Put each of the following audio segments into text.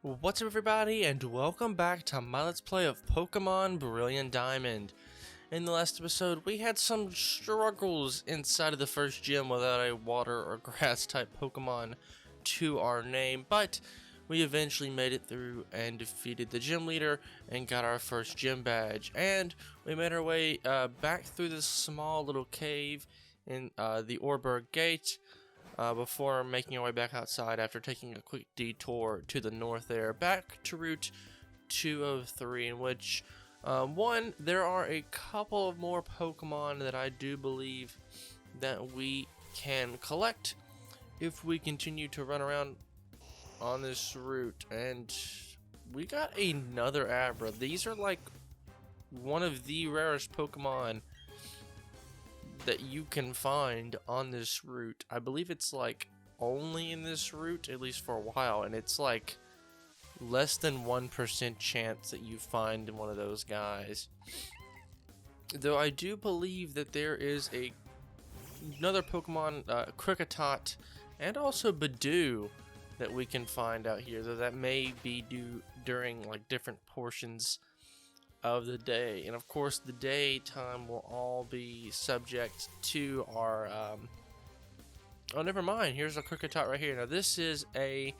What's up everybody, and welcome back to my Let's Play of Pokemon Brilliant Diamond. In the last episode, we had some struggles inside of the first gym without a water or grass type Pokemon to our name, but we eventually made it through and defeated the gym leader and got our first gym badge. And we made our way back through this small little cave in the Orberg Gate. Before making our way back outside after taking a quick detour to the north there, back to Route 203, in which, there are a couple of more Pokemon that I do believe that we can collect if we continue to run around on this route. And we got another Abra. These are like one of the rarest Pokemon that you can find on this route. I believe it's like only in this route, at least for a while, and it's like less than 1% chance that you find one of those guys. Though I do believe that there is another Pokemon, Kricketot, and also Badoo that we can find out here, though that may be due during like different portions of the day. And of course the daytime will all be subject to our oh, never mind, here's a Kricketot right here. Now this is a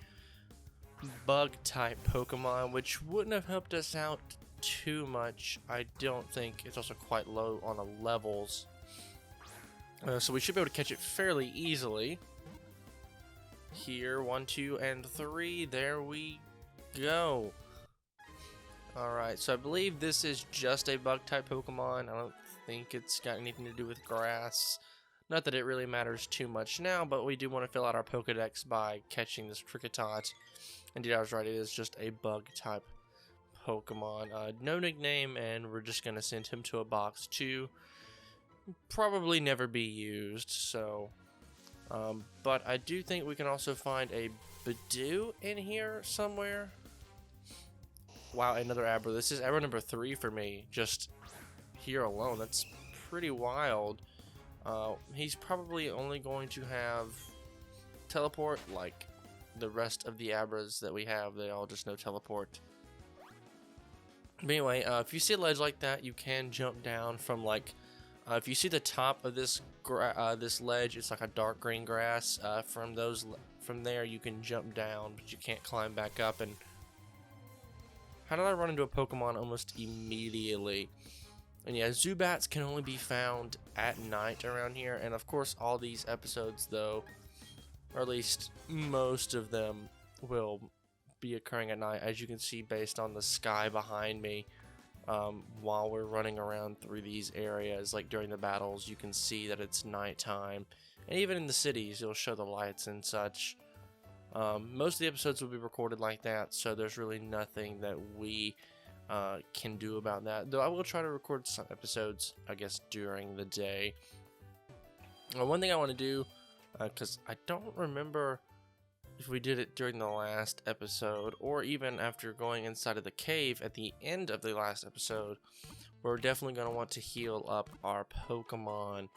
bug type Pokemon, which wouldn't have helped us out too much. I don't think. It's also quite low on the levels, so we should be able to catch it fairly easily. Here, 1, 2, and 3, there we go. Alright, so I believe this is just a bug type Pokemon. I don't think it's got anything to do with grass. Not that it really matters too much now, but we do want to fill out our Pokedex by catching this Kricketot. Indeed, I was right, it is just a bug type Pokemon. No nickname, and we're just going to send him to a box to probably never be used. So, but I do think we can also find a Badoo in here somewhere. Wow, another Abra. This is Abra number 3 for me, just here alone. That's pretty wild. He's probably only going to have teleport like the rest of the Abras that we have. They all just know teleport. But anyway, if you see a ledge like that, you can jump down from like, if you see the top of this this ledge, it's like a dark green grass. From there you can jump down, but you can't climb back up. And how did I run into a Pokemon almost immediately? And yeah, Zubats can only be found at night around here. And of course, all these episodes, though, or at least most of them, will be occurring at night, as you can see based on the sky behind me. While we're running around through these areas, like during the battles, you can see that it's nighttime. And even in the cities, you'll show the lights and such. Most of the episodes will be recorded like that, so there's really nothing that we can do about that. Though I will try to record some episodes, I guess, during the day. One thing I want to do, because I don't remember if we did it during the last episode, or even after going inside of the cave at the end of the last episode, we're definitely going to want to heal up our Pokemon.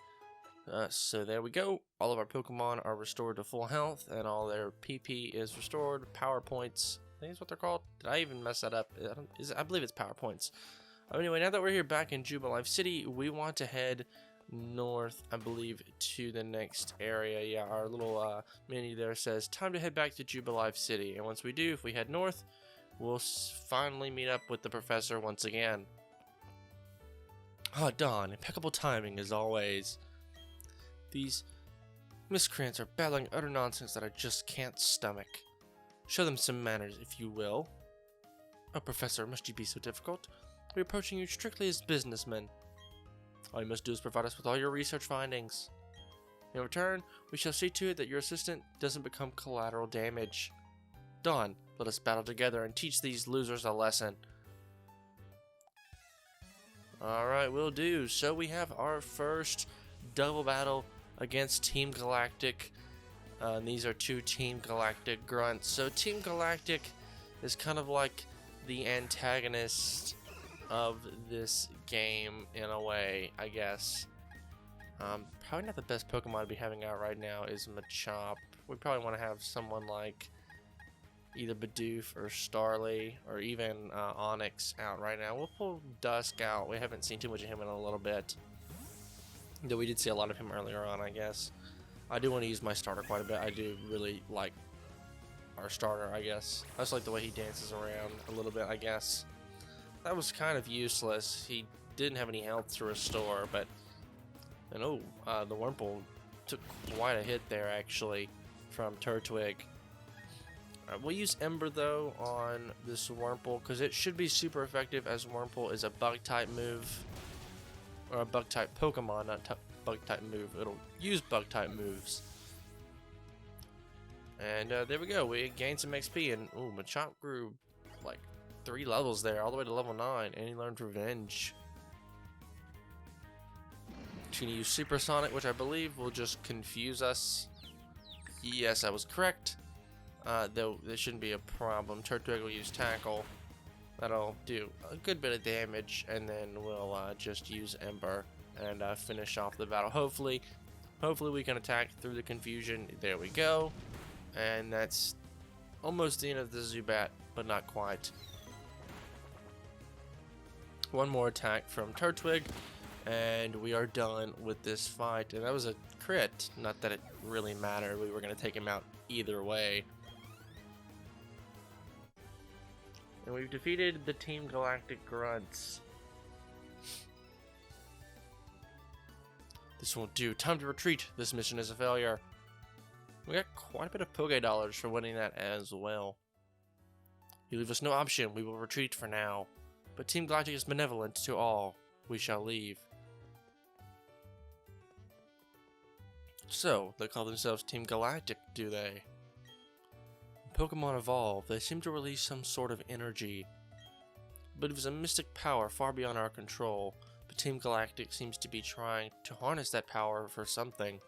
So there we go. All of our Pokemon are restored to full health, and all their PP is restored. Power points, I think is what they're called. Did I even mess that up? I believe it's power points. Anyway, now that we're here back in Jubilife City, we want to head north, I believe, to the next area. Yeah, our little menu there says time to head back to Jubilife City. And once we do, if we head north, we'll finally meet up with the professor once again. Oh, Dawn, impeccable timing as always. These miscreants are babbling utter nonsense that I just can't stomach. Show them some manners, if you will. Oh, Professor, must you be so difficult? We're approaching you strictly as businessmen. All you must do is provide us with all your research findings. In return, we shall see to it that your assistant doesn't become collateral damage. Dawn, let us battle together and teach these losers a lesson. Alright, will do. So we have our first double battle against Team Galactic. These are two Team Galactic grunts. So Team Galactic is kind of like the antagonist of this game in a way, I guess. Probably not the best Pokemon to be having out right now is Machop. We probably want to have someone like either Bidoof or Starly or even Onyx out right now. We'll pull Dusk out. We haven't seen too much of him in a little bit, though we did see a lot of him earlier on, I guess. I do want to use my starter quite a bit. I do really like our starter, I guess. I just like the way he dances around a little bit, I guess. That was kind of useless. He didn't have any health to restore, but... And the Wurmple took quite a hit there, actually, from Turtwig. We'll use Ember, though, on this Wurmple, because it should be super effective, as Wurmple is a Bug-type move. Or a Bug-type Pokemon, not Bug-type move. It'll use Bug-type moves. And there we go. We gained some XP, and Machop grew like 3 levels there, all the way to level 9, and he learned Revenge. She's gonna use Supersonic, which I believe will just confuse us. Yes, I was correct. Though there shouldn't be a problem. Turtwig will use Tackle. That'll do a good bit of damage, and then we'll just use Ember and finish off the battle. Hopefully we can attack through the confusion. There we go. And that's almost the end of the Zubat, but not quite. One more attack from Turtwig, and we are done with this fight. And that was a crit. Not that it really mattered. We were going to take him out either way. And we've defeated the Team Galactic Grunts. This won't do. Time to retreat. This mission is a failure. We got quite a bit of Poké Dollars for winning that as well. You leave us no option. We will retreat for now. But Team Galactic is benevolent to all. We shall leave. So, they call themselves Team Galactic, do they? When Pokemon evolve, they seem to release some sort of energy. But it was a mystic power far beyond our control. But Team Galactic seems to be trying to harness that power for something.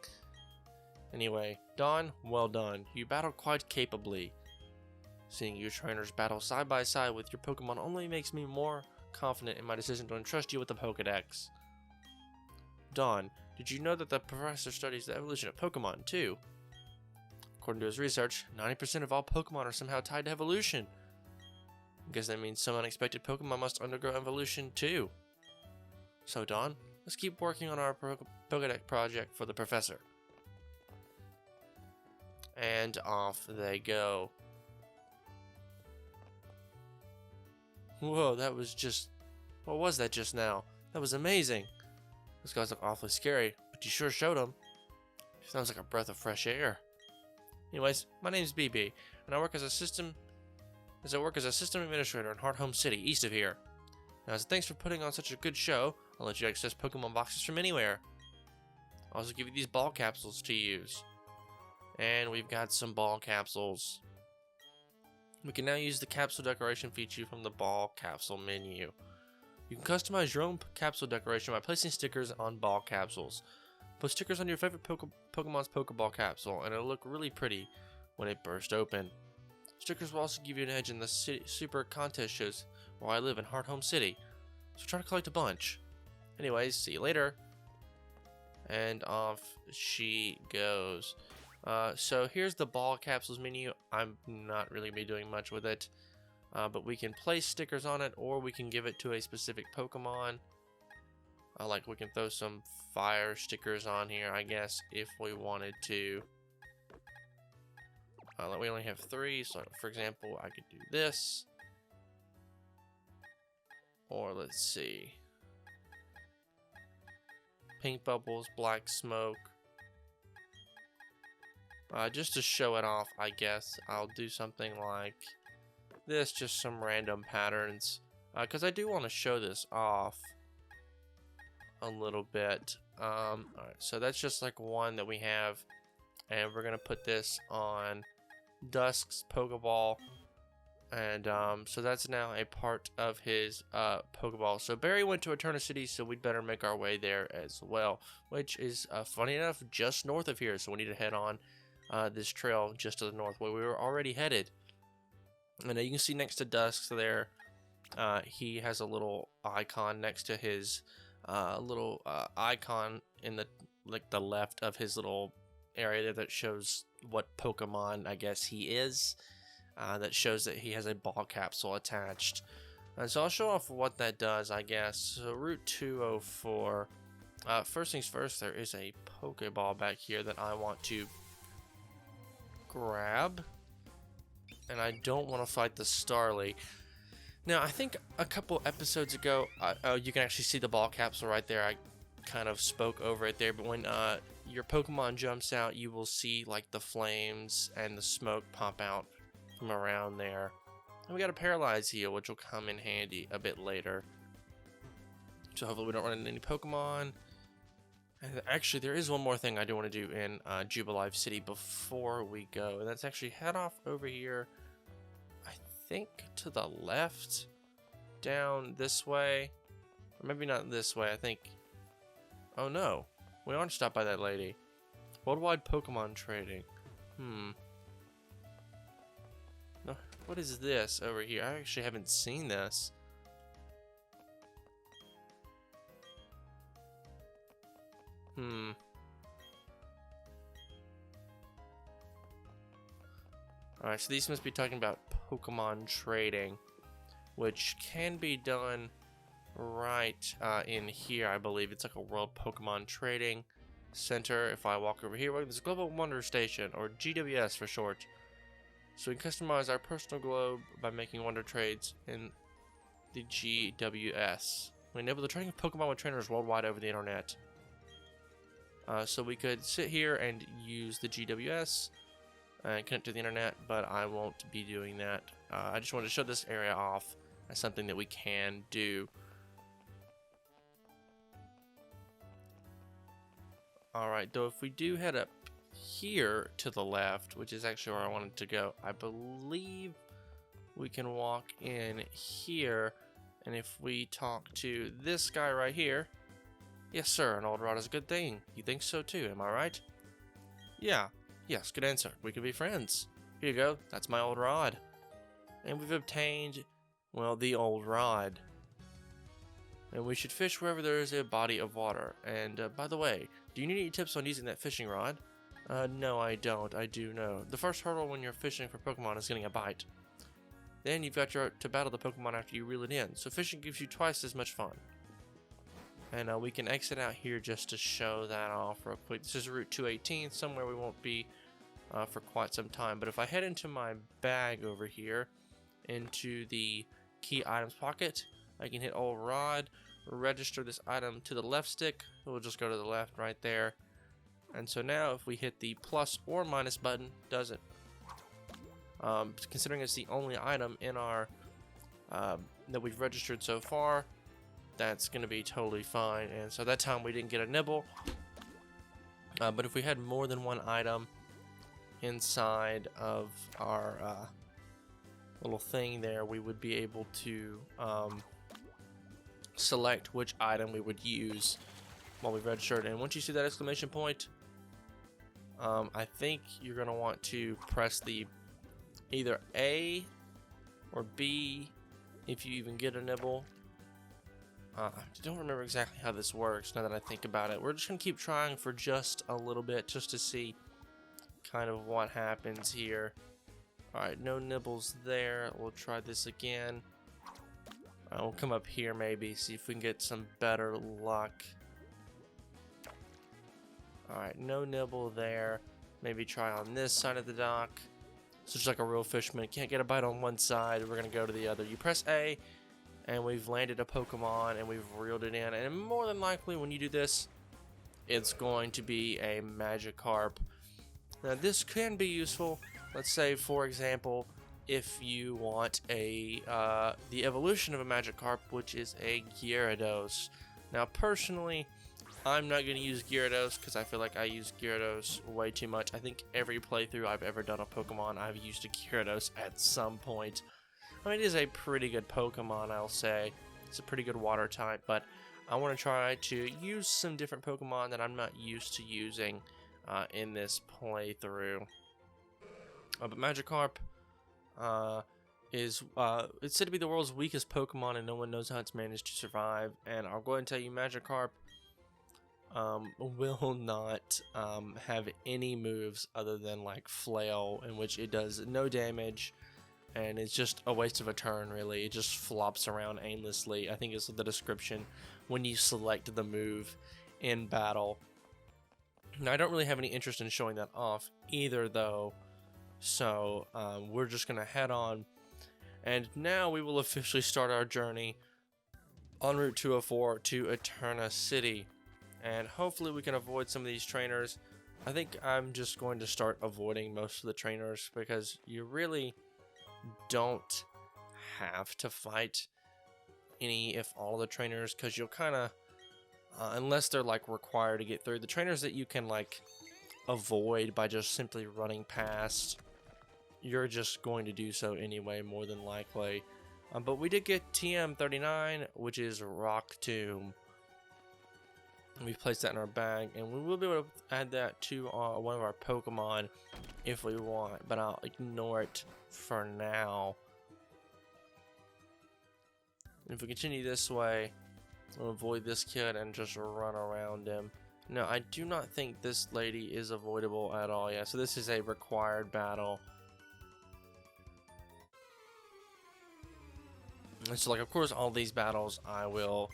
Anyway, Dawn, well done. You battled quite capably. Seeing your trainers battle side by side with your Pokemon only makes me more confident in my decision to entrust you with the Pokedex. Dawn, did you know that the professor studies the evolution of Pokemon too? According to his research, 90% of all Pokemon are somehow tied to evolution. I guess that means some unexpected Pokemon must undergo evolution too. So Dawn, let's keep working on our Pokedex project for the professor. And off they go. Whoa, that was just... What was that just now? That was amazing. Those guys look awfully scary, but you sure showed them. Sounds like a breath of fresh air. Anyways, my name's BB, and I work as a system administrator in Heart Home City, east of here. Now, as thanks for putting on such a good show, I'll let you access Pokemon boxes from anywhere. I'll also give you these ball capsules to use. And we've got some ball capsules. We can now use the capsule decoration feature from the ball capsule menu. You can customize your own capsule decoration by placing stickers on ball capsules. Put stickers on your favorite Pokemon's Pokeball capsule, and it'll look really pretty when it bursts open. Stickers will also give you an edge in the super contest shows where I live in Heart Home City, so try to collect a bunch. Anyways, see you later. And off she goes. So here's the ball capsules menu. I'm not really be doing much with it, but we can place stickers on it, or we can give it to a specific Pokemon. Like we can throw some fire stickers on here, I guess, if we wanted to. We only have 3, so for example, I could do this, or let's see, pink bubbles, black smoke. Just to show it off, I guess, I'll do something like this, just some random patterns, because I do want to show this off a little bit. Alright, so that's just like one that we have, and we're going to put this on Dusk's Pokeball, and so that's now a part of his Pokeball. So Barry went to Eterna City, so we'd better make our way there as well, which is, funny enough, just north of here, so we need to head on this trail just to the north where we were already headed. And you can see next to Dusk there, he has a little icon next to his icon in the left of his little area there that shows what Pokemon I guess he is. that shows that he has a ball capsule attached. And so I'll show off what that does, I guess. So Route 204. First things first, there is a Pokeball back here that I want to grab. And I don't want to fight the Starly. Now, I think a couple episodes ago, you can actually see the ball capsule right there. I kind of spoke over it there, but when your Pokemon jumps out, you will see like the flames and the smoke pop out from around there. And we got a Paralyze Heal, which will come in handy a bit later. So hopefully we don't run into any Pokemon. And actually, there is one more thing I do want to do in Jubilife City before we go. And that's actually head off over here, I think to the left, down this way. Or maybe not this way, I think. Oh no, we aren't stopped by that lady. Worldwide Pokemon Trading. No, what is this over here? I actually haven't seen this. Alright, so these must be talking about Pokemon trading, which can be done right in here, I believe. It's like a World Pokemon Trading Center. If I walk over here, there's a Global Wonder Station, or GWS for short. So we can customize our personal globe by making wonder trades in the GWS. We enable the trading of Pokemon with trainers worldwide over the internet. So we could sit here and use the GWS and connect to the internet, but I won't be doing that. I just wanted to show this area off as something that we can do. Alright, though if we do head up here to the left, which is actually where I wanted to go, I believe we can walk in here, and if we talk to this guy right here, yes sir, an old rod is a good thing. You think so too, am I right? Yeah, yes, good answer. We can be friends. Here you go, that's my old rod. And we've obtained, well, the old rod. And we should fish wherever there is a body of water. And by the way, do you need any tips on using that fishing rod? No, I don't. I do know. The first hurdle when you're fishing for Pokemon is getting a bite. Then you've got to battle the Pokemon after you reel it in. So fishing gives you twice as much fun. And we can exit out here just to show that off real quick. This is Route 218, somewhere we won't be for quite some time. But if I head into my bag over here, into the key items pocket, I can hit old rod, register this item to the left stick. We'll just go to the left right there. And so now if we hit the plus or minus button, does it. Considering it's the only item in our that we've registered so far, that's going to be totally fine. And so that time we didn't get a nibble. But if we had more than one item inside of our little thing there, we would be able to select which item we would use while we registered. And once you see that exclamation point, I think you're going to want to press the either A or B if you even get a nibble. I don't remember exactly how this works now that I think about it. We're just going to keep trying for just a little bit just to see kind of what happens here. Alright, no nibbles there. We'll try this again. We'll come up here maybe, see if we can get some better luck. Alright, no nibble there. Maybe try on this side of the dock. So just like a real fisherman, can't get a bite on one side, we're going to go to the other. You press A, and we've landed a Pokemon, and we've reeled it in. And more than likely, when you do this, it's going to be a Magikarp. Now, this can be useful. Let's say, for example, if you want the evolution of a Magikarp, which is a Gyarados. Now, personally, I'm not going to use Gyarados because I feel like I use Gyarados way too much. I think every playthrough I've ever done of Pokemon, I've used a Gyarados at some point. I mean, it is a pretty good Pokemon, I'll say. It's a pretty good water type, but I want to try to use some different Pokemon that I'm not used to using in this playthrough. But Magikarp is it's said to be the world's weakest Pokemon, and no one knows how it's managed to survive. And I'll go ahead and tell you, Magikarp will not have any moves other than like Flail, in which it does no damage and it's just a waste of a turn, really. It just flops around aimlessly, I think is the description when you select the move in battle. Now, I don't really have any interest in showing that off either, though, so we're just going to head on, and now we will officially start our journey on Route 204 to Eterna City, and hopefully we can avoid some of these trainers. I think I'm just going to start avoiding most of the trainers because you really don't have to fight any, if all of the trainers, because you'll kind of, unless they're like required to get through, the trainers that you can like avoid by just simply running past, you're just going to do so anyway, more than likely. But we did get TM39, which is Rock Tomb. We've placed that in our bag, and we will be able to add that to one of our Pokemon if we want, but I'll ignore it for now. If we continue this way, we'll avoid this kid and just run around him. No, I do not think this lady is avoidable at all. Yeah, so this is a required battle. And so, like, of course, all these battles I will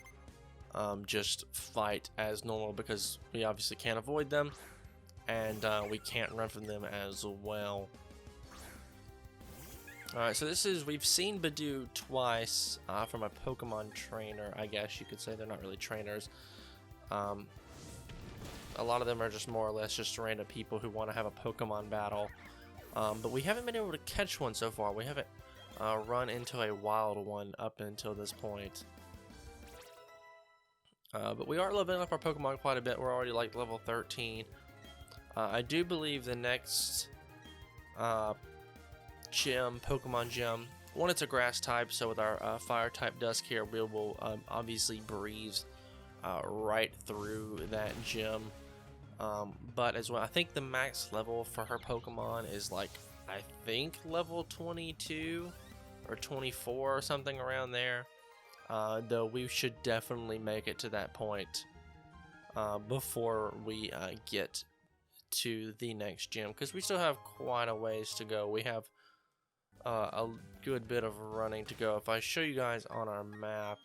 just fight as normal because we obviously can't avoid them, and we can't run from them as well. Alright, so we've seen Badoo twice from a Pokemon trainer, I guess you could say. They're not really trainers. A lot of them are just more or less just random people who want to have a Pokemon battle. But we haven't been able to catch one so far. We haven't run into a wild one up until this point. But we are leveling up our Pokemon quite a bit. We're already like level 13. I do believe the next Pokemon gym, one, it's a grass type, so with our fire type Dusk here, we will obviously breeze right through that gym. But as well, I think the max level for her Pokemon is like, I think level 22 or 24 or something around there. Though we should definitely make it to that point before we get to the next gym, because we still have quite a ways to go. We have a good bit of running to go. If I show you guys on our map,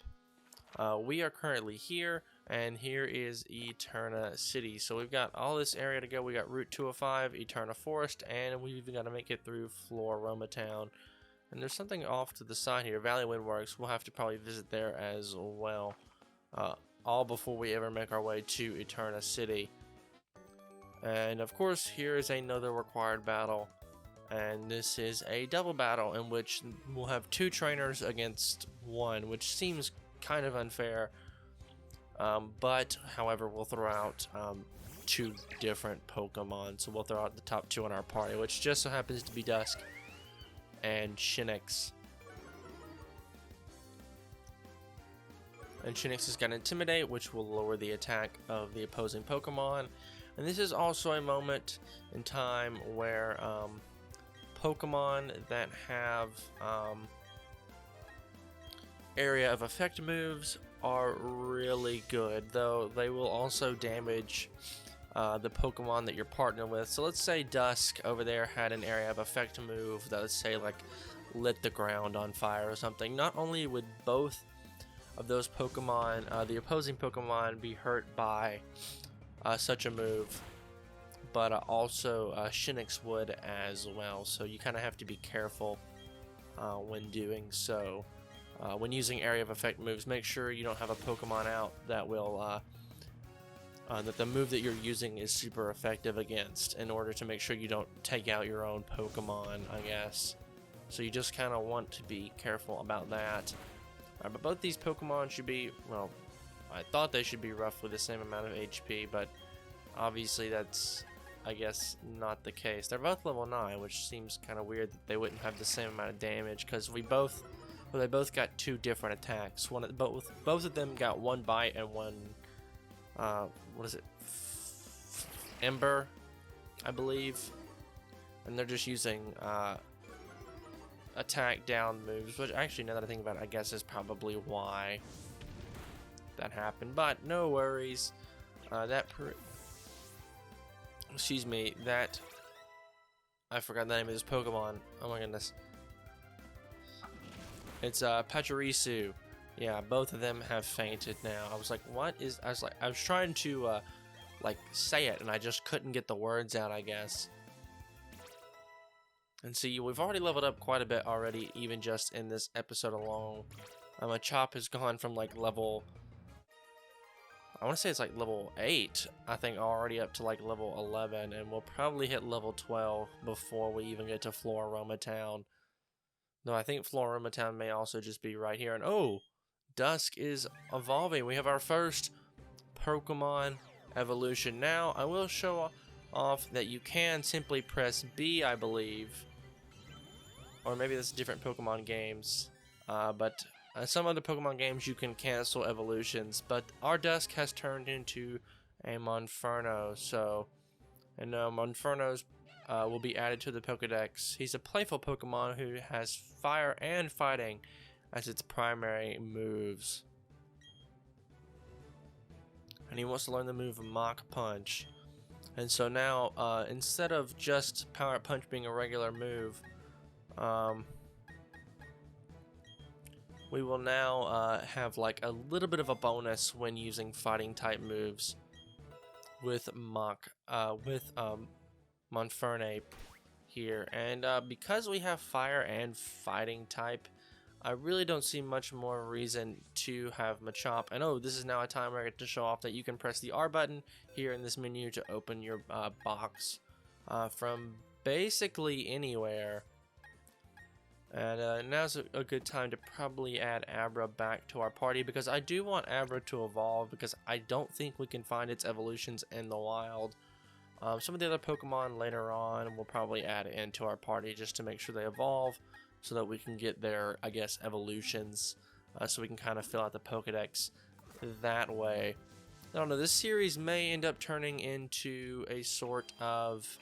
we are currently here, and here is Eterna City. So we've got all this area to go. We got Route 205, Eterna Forest, and we've got to make it through Floroma Town. And there's something off to the side here, Valley Windworks. We'll have to probably visit there as well, all before we ever make our way to Eterna City. And of course, here is another required battle, and this is a double battle in which we'll have two trainers against one, which seems kind of unfair. But however, we'll throw out two different Pokemon, so we'll throw out the top two in our party, which just so happens to be Dusk and Shinx. And Shinx has got Intimidate, which will lower the attack of the opposing Pokemon. And this is also a moment in time where Pokemon that have area of effect moves are really good, though they will also damage the Pokemon that you're partnered with. So let's say Dusk over there had an area of effect move that, let's say, like lit the ground on fire or something. Not only would both of those Pokemon, the opposing Pokemon, be hurt by such a move, but also Shinx would as well. So you kind of have to be careful when doing so. When using area of effect moves, make sure you don't have a Pokemon out that will that the move that you're using is super effective against, in order to make sure you don't take out your own Pokemon, I guess. So you just kind of want to be careful about that. But both these Pokemon should be, well, I thought they should be roughly the same amount of HP, but obviously that's, I guess, not the case. They're both level 9, which seems kind of weird that they wouldn't have the same amount of damage, because they both got two different attacks. Both of them got one bite and one, what is it, Ember, I believe, and they're just using attack down moves, which actually, now that I think about it, I guess is probably why that happened. But no worries. Excuse me, that I forgot the name of this Pokemon. Oh my goodness. It's Pachirisu. Yeah, both of them have fainted now. I was like, what is? I was trying to like say it, and I just couldn't get the words out, I guess. And see, we've already leveled up quite a bit already, even just in this episode alone. Machop has gone from like level, I want to say it's like level 8, I think, already up to like level 11, and we'll probably hit level 12 before we even get to Floroma Town. No, I think Floroma Town may also just be right here. And oh, Dusk is evolving. We have our first Pokemon evolution. Now, I will show off that you can simply press B, I believe. Or maybe that's different Pokemon games. But some other Pokemon games you can cancel evolutions. But our Dusk has turned into a Monferno. So, and Monferno's will be added to the Pokedex. He's a playful Pokemon who has fire and fighting as its primary moves. And he wants to learn the move Mach Punch. And so now, instead of just Power Punch being a regular move, we will now have like a little bit of a bonus when using fighting type moves with Monferno here. And because we have fire and fighting type, I really don't see much more reason to have Machop. And oh, this is now a time where I get to show off that you can press the R button here in this menu to open your box from basically anywhere. And now's a good time to probably add Abra back to our party, because I do want Abra to evolve, because I don't think we can find its evolutions in the wild. Some of the other Pokemon later on we'll probably add into our party just to make sure they evolve, so that we can get their, I guess, evolutions, so we can kind of fill out the Pokedex that way. I don't know, this series may end up turning into a sort of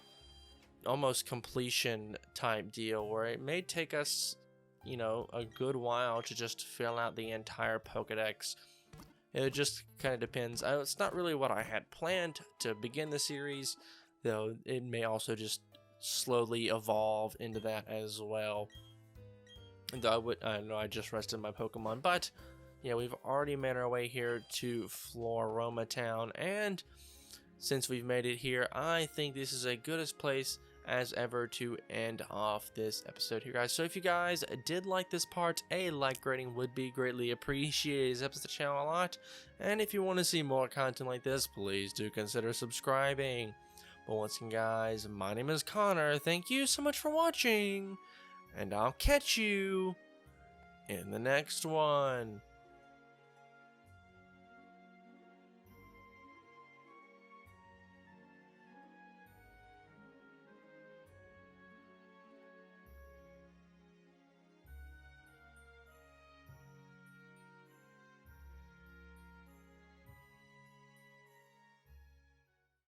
almost completion type deal, where it may take us, you know, a good while to just fill out the entire Pokedex. It just kind of depends. It's not really what I had planned to begin the series, though it may also just slowly evolve into that as well. And I know I just rested my Pokemon, but yeah, we've already made our way here to Floroma Town, and since we've made it here, I think this is a goodest place as ever to end off this episode here, guys. So if you guys did like this part, a like rating would be greatly appreciated. It helps the channel a lot, and if you want to see more content like this, please do consider subscribing. But once again, guys, my name is Connor. Thank you so much for watching, and I'll catch you in the next one.